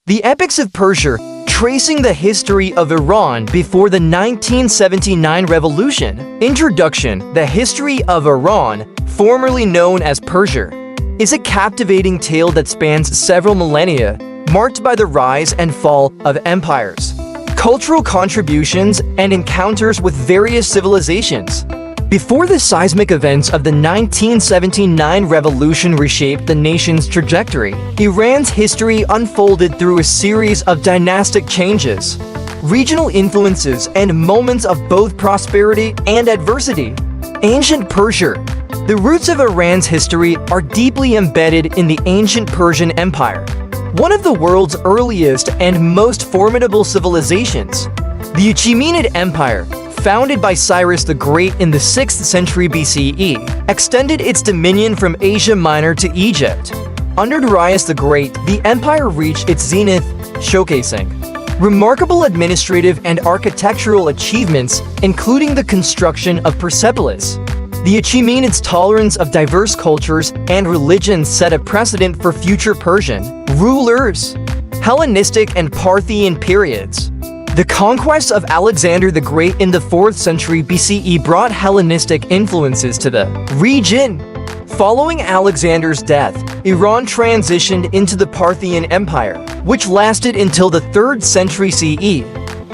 The Epics of Persia, tracing the history of Iran before the 1979 revolution. Introduction: The history of Iran, formerly known as Persia, is a captivating tale that spans several millennia, marked by the rise and fall of empires, cultural contributions, and encounters with various civilizations. Before the seismic events of the 1979 revolution reshaped the nation's trajectory, Iran's history unfolded through a series of dynastic changes, regional influences, and moments of both prosperity and adversity. Ancient Persia. The roots of Iran's history are deeply embedded in the ancient Persian Empire, one of the world's earliest and most formidable civilizations. The Achaemenid Empire, founded by Cyrus the Great in the 6th century BCE, extended its dominion from Asia Minor to Egypt. Under Darius the Great, the empire reached its zenith, showcasing remarkable administrative and architectural achievements, including the construction of Persepolis. The Achaemenids' tolerance of diverse cultures and religions set a precedent for future Persian rulers. Hellenistic and Parthian periods. The conquest of Alexander the Great in the 4th century BCE brought Hellenistic influences to the region. Following Alexander's death, Iran transitioned into the Parthian Empire, which lasted until the 3rd century CE.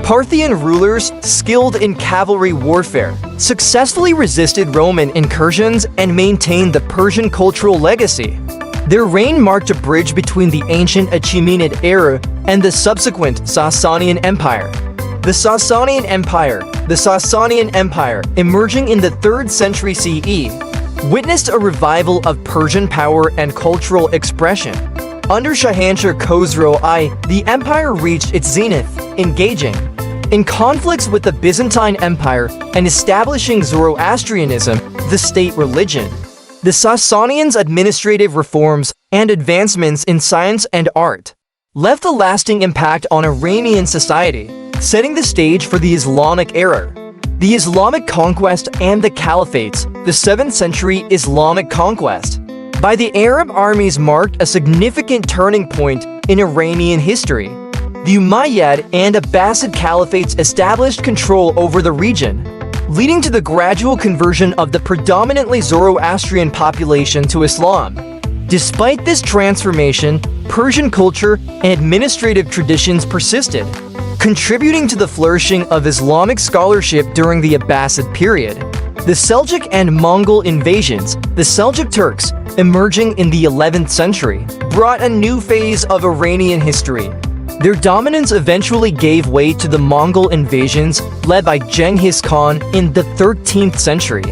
Parthian rulers, skilled in cavalry warfare, successfully resisted Roman incursions and maintained the Persian cultural legacy. Their reign marked a bridge between the ancient Achaemenid era and the subsequent Sasanian Empire. The Sasanian Empire, emerging in the 3rd century CE, witnessed a revival of Persian power and cultural expression. Under Shahanshah Khosrow I, the empire reached its zenith, engaging in conflicts with the Byzantine Empire and establishing Zoroastrianism, the state religion. The Sasanians' administrative reforms and advancements in science and art left a lasting impact on Iranian society, setting the stage for the Islamic era. The Islamic Conquest and the Caliphates. The 7th century Islamic Conquest by the Arab armies marked a significant turning point in Iranian history. The Umayyad and Abbasid caliphates established control over the region, leading to the gradual conversion of the predominantly Zoroastrian population to Islam. Despite this transformation, Persian culture and administrative traditions persisted, contributing to the flourishing of Islamic scholarship during the Abbasid period. The Seljuk and Mongol invasions. The Seljuk Turks, emerging in the 11th century, brought a new phase of Iranian history. Their dominance eventually gave way to the Mongol invasions led by Genghis Khan in the 13th century,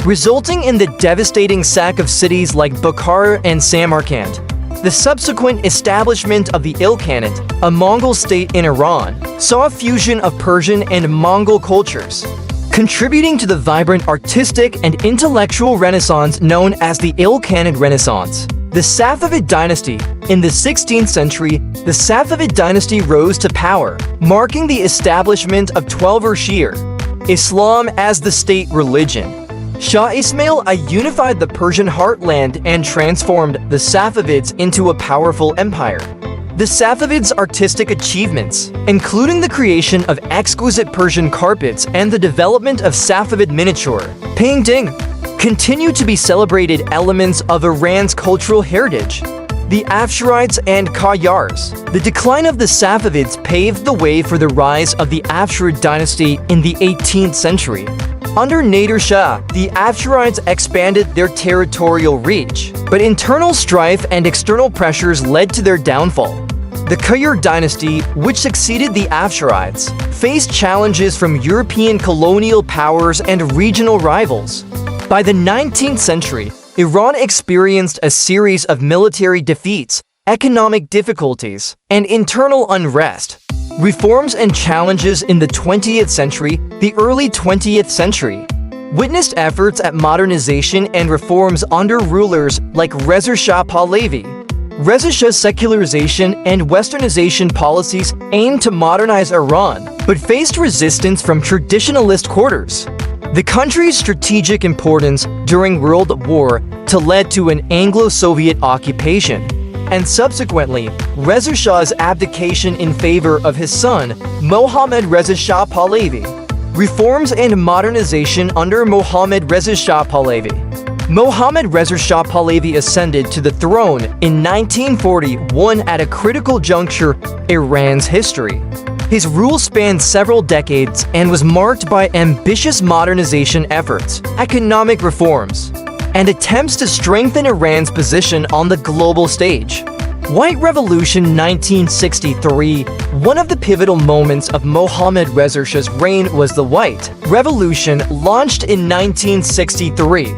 resulting in the devastating sack of cities like Bukhara and Samarkand. The subsequent establishment of the Ilkhanate, a Mongol state in Iran, saw a fusion of Persian and Mongol cultures, contributing to the vibrant artistic and intellectual renaissance known as the Ilkhanate Renaissance. The Safavid Dynasty. In the 16th century, the Safavid Dynasty rose to power, marking the establishment of Twelver Shir, Islam as the state religion. Shah Ismail I unified the Persian heartland and transformed the Safavids into a powerful empire. The Safavids' artistic achievements, including the creation of exquisite Persian carpets and the development of Safavid miniature painting, continue to be celebrated elements of Iran's cultural heritage. The Afsharites and Qayyars. The decline of the Safavids paved the way for the rise of the Afsharid dynasty in the 18th century. Under Nader Shah, the Afsharites expanded their territorial reach, but internal strife and external pressures led to their downfall. The Qayyar dynasty, which succeeded the Afsharites, faced challenges from European colonial powers and regional rivals. By the 19th century, Iran experienced a series of military defeats, economic difficulties, and internal unrest. Reforms and challenges in the 20th century. The early 20th century witnessed efforts at modernization and reforms under rulers like Reza Shah Pahlavi. Reza Shah's secularization and westernization policies aimed to modernize Iran, but faced resistance from traditionalist quarters. The country's strategic importance during World War II led to an Anglo-Soviet occupation, and subsequently, Reza Shah's abdication in favor of his son, Mohammad Reza Shah Pahlavi. Reforms and modernization under Mohammad Reza Shah Pahlavi. Mohammad Reza Shah Pahlavi ascended to the throne in 1941 at a critical juncture in Iran's history. His rule spanned several decades and was marked by ambitious modernization efforts, economic reforms, and attempts to strengthen Iran's position on the global stage. White Revolution 1963. One of the pivotal moments of Mohammad Reza Shah's reign was the White Revolution, launched in 1963.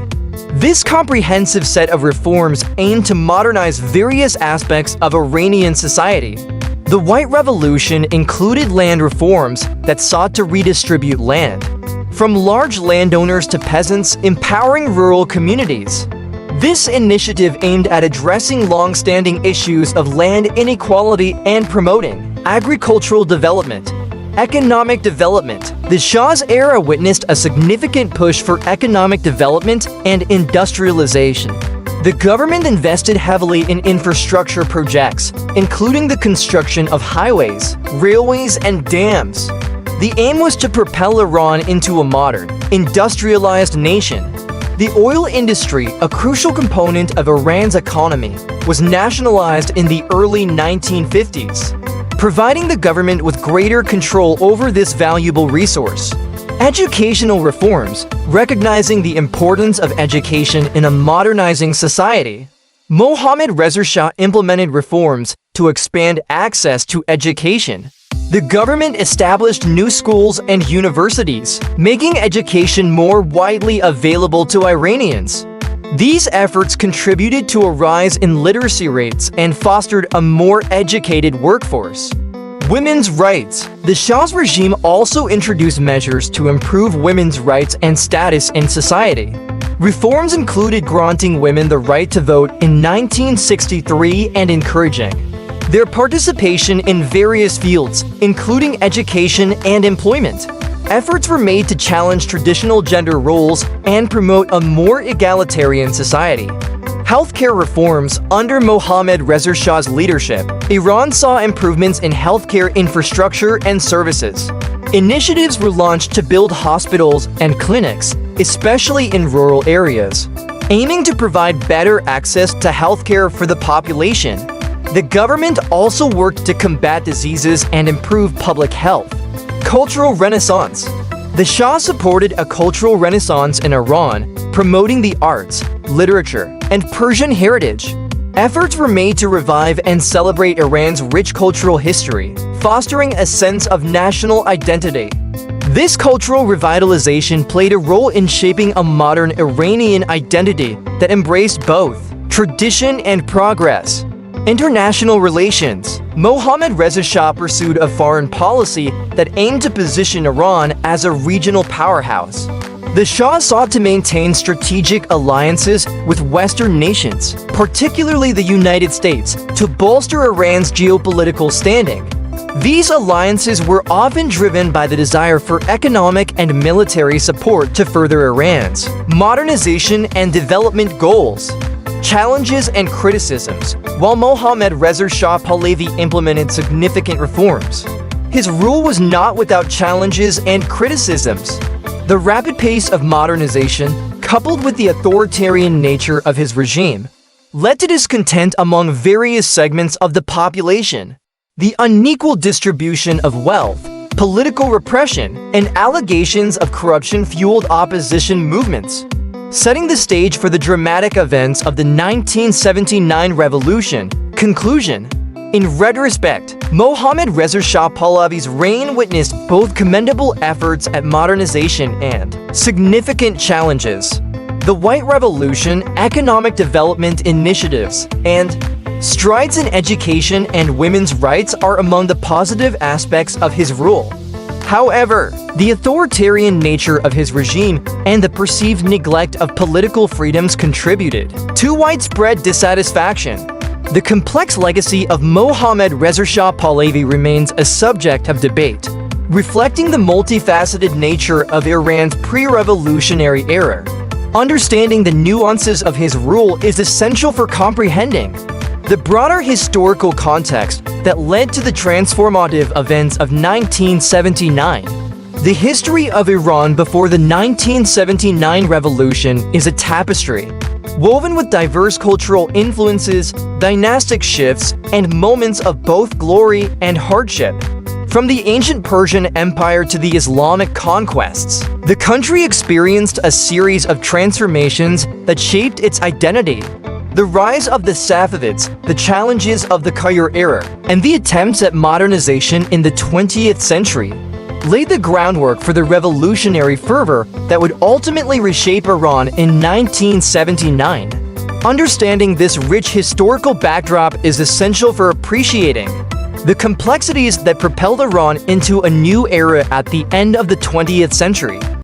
This comprehensive set of reforms aimed to modernize various aspects of Iranian society. The White Revolution included land reforms that sought to redistribute land from large landowners to peasants, empowering rural communities. This initiative aimed at addressing long-standing issues of land inequality and promoting agricultural development. Economic development. The Shah's era witnessed a significant push for economic development and industrialization. The government invested heavily in infrastructure projects, including the construction of highways, railways, and dams. The aim was to propel Iran into a modern, industrialized nation. The oil industry, a crucial component of Iran's economy, was nationalized in the early 1950s, providing the government with greater control over this valuable resource. Educational reforms, recognizing the importance of education in a modernizing society. Mohammad Reza Shah implemented reforms to expand access to education. The government established new schools and universities, making education more widely available to Iranians. These efforts contributed to a rise in literacy rates and fostered a more educated workforce. Women's rights. The Shah's regime also introduced measures to improve women's rights and status in society. Reforms included granting women the right to vote in 1963 and encouraging their participation in various fields, including education and employment. Efforts were made to challenge traditional gender roles and promote a more egalitarian society. Healthcare reforms. Under Mohammad Reza Shah's leadership, Iran saw improvements in healthcare infrastructure and services. Initiatives were launched to build hospitals and clinics, especially in rural areas, aiming to provide better access to healthcare for the population. The government also worked to combat diseases and improve public health. Cultural Renaissance. The Shah supported a cultural renaissance in Iran, promoting the arts, literature, and Persian heritage. Efforts were made to revive and celebrate Iran's rich cultural history, fostering a sense of national identity. This cultural revitalization played a role in shaping a modern Iranian identity that embraced both tradition and progress. International relations. Mohammad Reza Shah pursued a foreign policy that aimed to position Iran as a regional powerhouse. The Shah sought to maintain strategic alliances with Western nations, particularly the United States, to bolster Iran's geopolitical standing. These alliances were often driven by the desire for economic and military support to further Iran's modernization and development goals. Challenges and criticisms. While Mohammad Reza Shah Pahlavi implemented significant reforms, his rule was not without challenges and criticisms. The rapid pace of modernization, coupled with the authoritarian nature of his regime, led to discontent among various segments of the population. The unequal distribution of wealth, political repression, and allegations of corruption fueled opposition movements, setting the stage for the dramatic events of the 1979 revolution. Conclusion. In retrospect, Mohammad Reza Shah Pahlavi's reign witnessed both commendable efforts at modernization and significant challenges. The White Revolution, economic development initiatives, and strides in education and women's rights are among the positive aspects of his rule. However, the authoritarian nature of his regime and the perceived neglect of political freedoms contributed to widespread dissatisfaction. The complex legacy of Mohammad Reza Shah Pahlavi remains a subject of debate, reflecting the multifaceted nature of Iran's pre-revolutionary era. Understanding the nuances of his rule is essential for comprehending The broader historical context that led to the transformative events of 1979. The history of Iran before the 1979 revolution is a tapestry, woven with diverse cultural influences, dynastic shifts, and moments of both glory and hardship. From the ancient Persian Empire to the Islamic conquests, the country experienced a series of transformations that shaped its identity. The rise of the Safavids, the challenges of the Cairo era, and the attempts at modernization in the 20th century laid the groundwork for the revolutionary fervor that would ultimately reshape Iran in 1979. Understanding this rich historical backdrop is essential for appreciating the complexities that propelled Iran into a new era at the end of the 20th century.